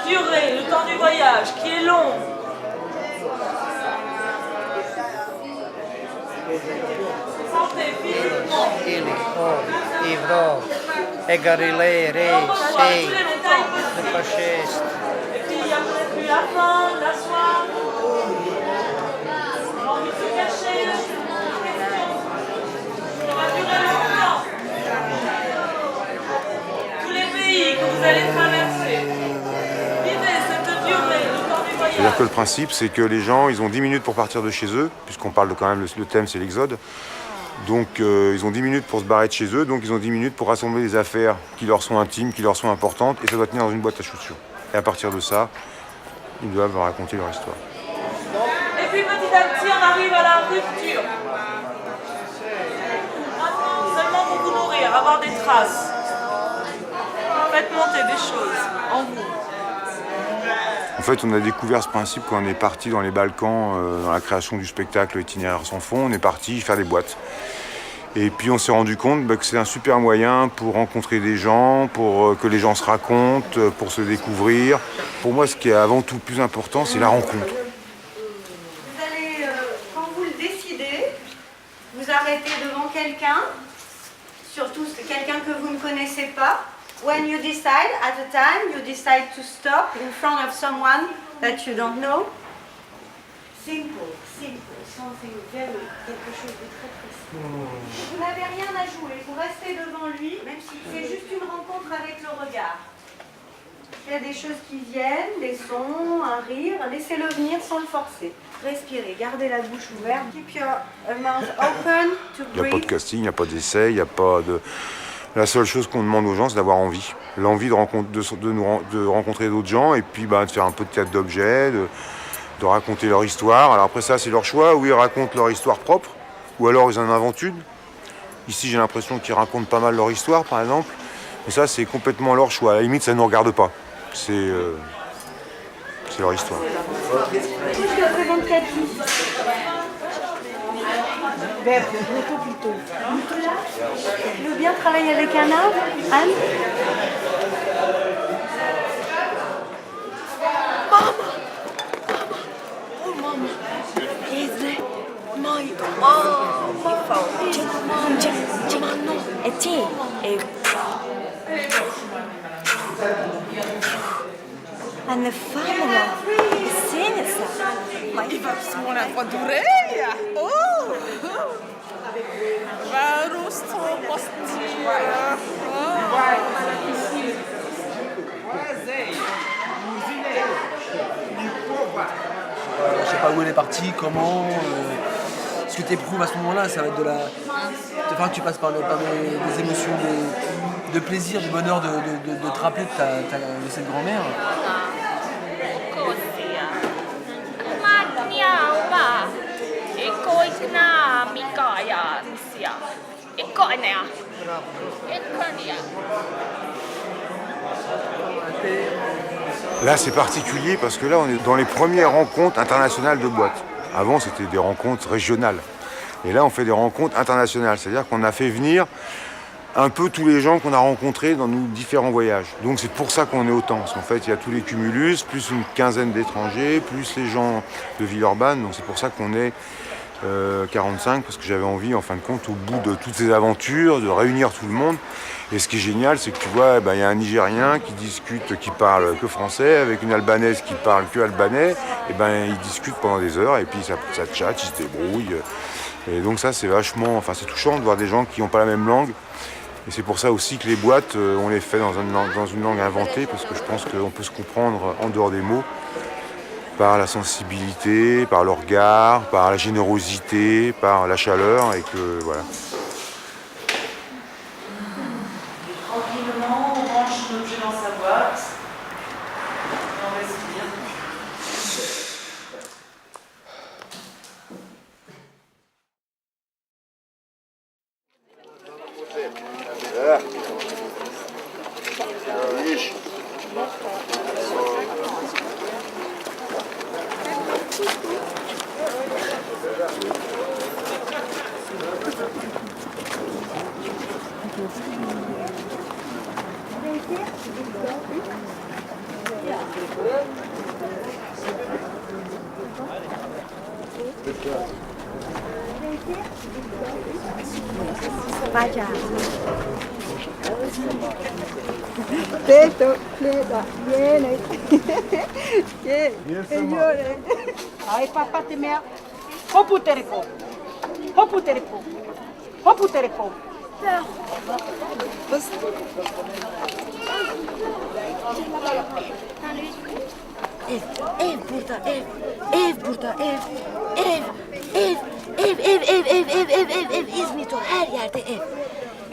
durée, le temps du voyage, qui est long. Santé physiquement. Ivro, Egarilei, Rei, Sei, de Fasciste. Et puis il y a peut-être eu la faim, la soif, l'envie de se cacher, la question. Ça va durer longtemps. Tous les pays que vous allez traverser, vivez cette durée, le temps du voyage. C'est-à-dire que le principe, c'est que les gens, ils ont 10 minutes pour partir de chez eux, puisqu'on parle de quand même, le thème c'est l'exode. Donc ils ont 10 minutes pour se barrer de chez eux, donc ils ont 10 minutes pour rassembler les affaires qui leur sont intimes, qui leur sont importantes, et ça doit tenir dans une boîte à chaussures. Et à partir de ça, ils doivent raconter leur histoire. Et puis petit à petit, on arrive à la rupture. Maintenant, seulement pour vous nourrir, avoir des traces. Faites monter des choses en vous. En fait, on a découvert ce principe quand on est parti dans les Balkans, dans la création du spectacle Itinéraire sans fond, on est parti faire des boîtes. Et puis on s'est rendu compte que c'est un super moyen pour rencontrer des gens, pour que les gens se racontent, pour se découvrir. Pour moi, ce qui est avant tout le plus important, c'est la rencontre. Vous allez, quand vous le décidez, vous arrêtez devant quelqu'un, surtout quelqu'un que vous ne connaissez pas. When you decide, at a time, you decide to stop in front of someone that you don't know. Simple, something very, quelque chose de très précis. Vous n'avez rien à jouer, vous restez devant lui, même si c'est juste une rencontre avec le regard. Il y a des choses qui viennent, des sons, un rire, laissez-le venir sans le forcer. Respirez, gardez la bouche ouverte. Keep your mouth open to breathe. Il n'y a pas de casting, il n'y a pas d'essai, il n'y a pas de... La seule chose qu'on demande aux gens, c'est d'avoir envie. L'envie de rencontrer d'autres gens et puis de faire un peu de théâtre d'objets, de raconter leur histoire. Alors après ça, c'est leur choix, ou ils racontent leur histoire propre, ou alors ils en inventent une. Ici, j'ai l'impression qu'ils racontent pas mal leur histoire, par exemple. Mais ça, c'est complètement leur choix. À la limite, ça ne nous regarde pas. C'est leur histoire. Je te présente Cathy. Plutôt. Tu veux bien travailler avec Anna, Anne? Hanno famiglia, senza. Ma io sono una fadureia. Oh! Varus Je sais pas où elle est partie, comment, ce que tu éprouves à ce moment-là, ça va être de la... Enfin, tu passes par des émotions de plaisir, du bonheur de te rappeler de cette grand-mère. Là, c'est particulier parce que là, on est dans les premières rencontres internationales de boîtes. Avant, c'était des rencontres régionales. Et là, on fait des rencontres internationales. C'est-à-dire qu'on a fait venir un peu tous les gens qu'on a rencontrés dans nos différents voyages. Donc c'est pour ça qu'on est autant. Parce qu'en fait, il y a tous les cumulus, plus une quinzaine d'étrangers, plus les gens de Villeurbanne. Donc c'est pour ça qu'on est 45, parce que j'avais envie, en fin de compte, au bout de toutes ces aventures, de réunir tout le monde. Et ce qui est génial, c'est que tu vois, il y a un Nigérien qui discute, qui parle que français, avec une Albanaise qui parle que albanais. Et ils discutent pendant des heures, et puis ça tchatche, ils se débrouillent. Et donc ça, c'est vachement, c'est touchant de voir des gens qui n'ont pas la même langue. Et c'est pour ça aussi que les boîtes, on les fait dans une langue inventée, parce que je pense qu'on peut se comprendre en dehors des mots, par la sensibilité, par le regard, par la générosité, par la chaleur, et que voilà. Tranquillement, on range l'objet dans sa boîte. Et on respire. Vaya. Teto, Leda, viene. ¿Qué? Señores. Ay, papá, te me ha... Hoputereko. Hoputereko. Hoputereko. Ev burada, ev. Ev burada, ev. Ev, ev, ev. İzmit o, her yerde ev.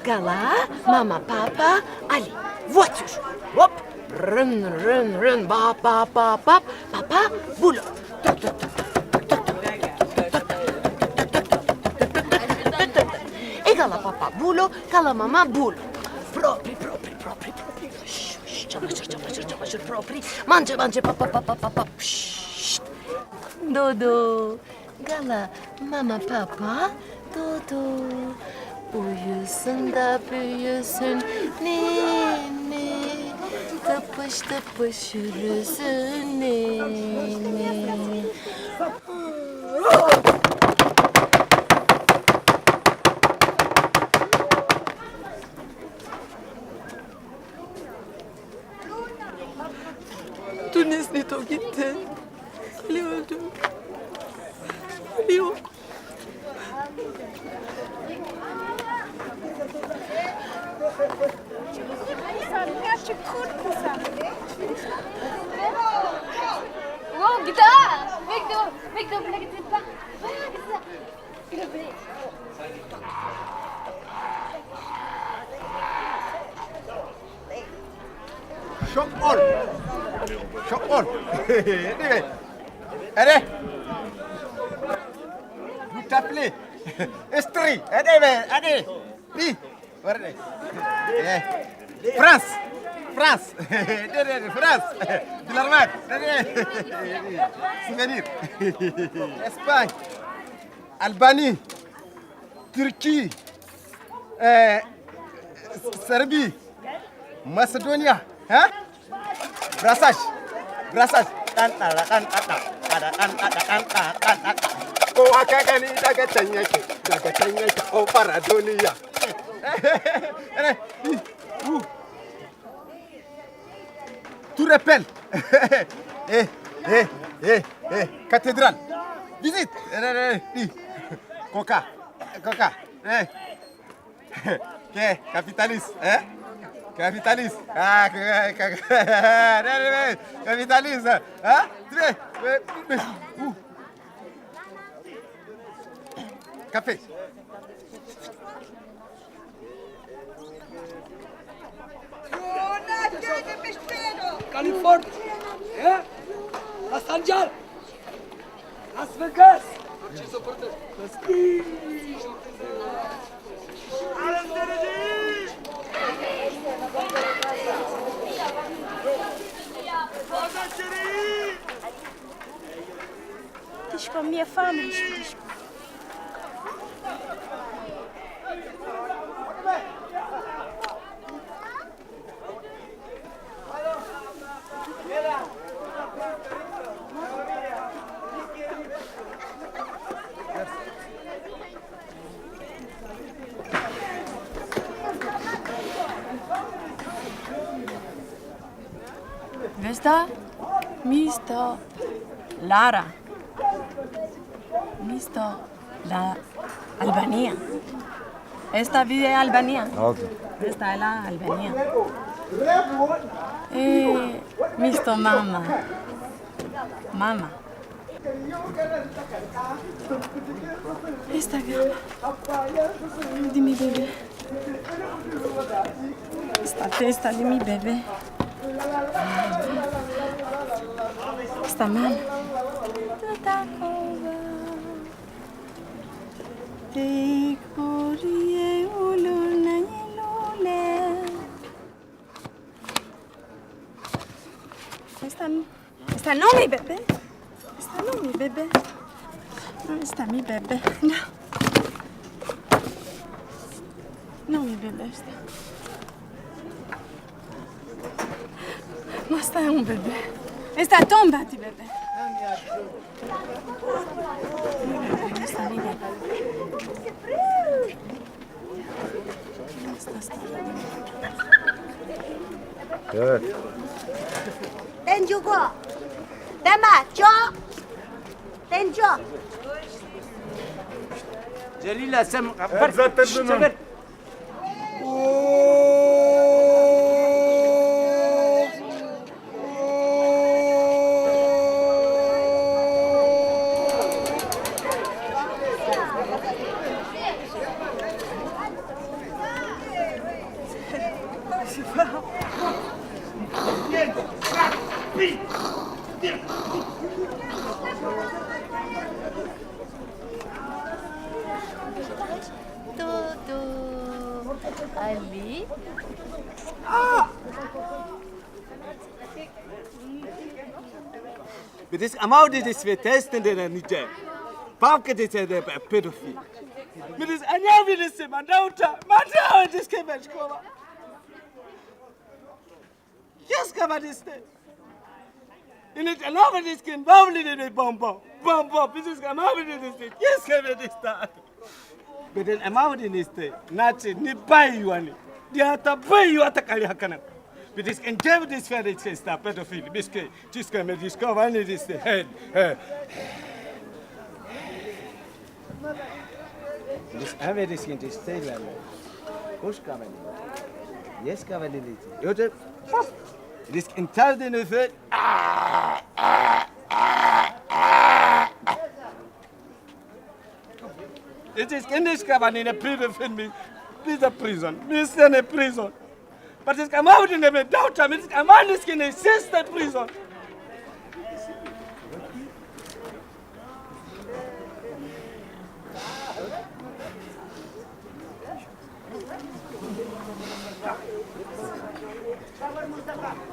Gala, mama, papa, Ali. Voiture. Hop. Rın, bap, papa, bulo. E gala papa, bulo, gala mama, bulo. Propri. Çamaşır, propri. Manca, papa. Şşt. Dodo. Gala, mama, papa, Dodo. Uyusun da büyüsün nene. Tıpış yürüsün nene. Tunis Nito gitti. Ali öldü. Ali yok. Wow, guitar! Victor, la guitare. Shock on. Allez. Vous t'appelez Estrie. Allez. Puis. France. France. De l'Armade. Souvenir. Espagne. Albanie. Turquie. Serbie. Macedonia. Hein? Brassage. Oh, akagani daga tanyake. Oh, paradonia. Tout rappelle. Cathédrale. Visite. Coca. Capitaliste. Hein? Capitaliste. Capitaliste. Hein? Café. California, Los Angeles, Las Vegas. Tishko, minha família, Tishko. Vesta, Misto, Lara. Misto, la Albania. Esta vive en Albania. Esta es la Albania. Misto, mamá. Esta gana de mi bebé. Esta testa de mi bebé. Está mal. Esta no mi bebé. Esta no mi bebé. No, esta mi bebé. No. No mi bebé esta. No. Asta é un bebé. Esta é tomba de bebé. Esta bebé. Evet. Tenjugo. Dema, cho. Tenjo. جليلة سم Tudo. Ali. Dit is allemaal dit is weer testen de niet. Pauke dit is de pedofiel. Dit is anja wie dit is mandauta. Mandauta dit is kebech koma. Yes kama dit is. In het allemaal dit kind bouwlen dit bombo. Bombo. Dit is allemaal dit is. Yes kama dit is. Beden allemaal dit is. Nachi ni bai wani. Dia ta bai wata kali hakana. Dit is en geef dit verder dit is pedofiel. Biske. Jiska me discover dit is. Head. Dus hebben we geen stelen. Hoe kan we niet? Yes, kan we niet. Jote. Het is een taal in de vet. Het is geen discover in de prison. This a prison. This is a prison. But it's come out in the daughter. It's come out in the sister prison. Mustafa.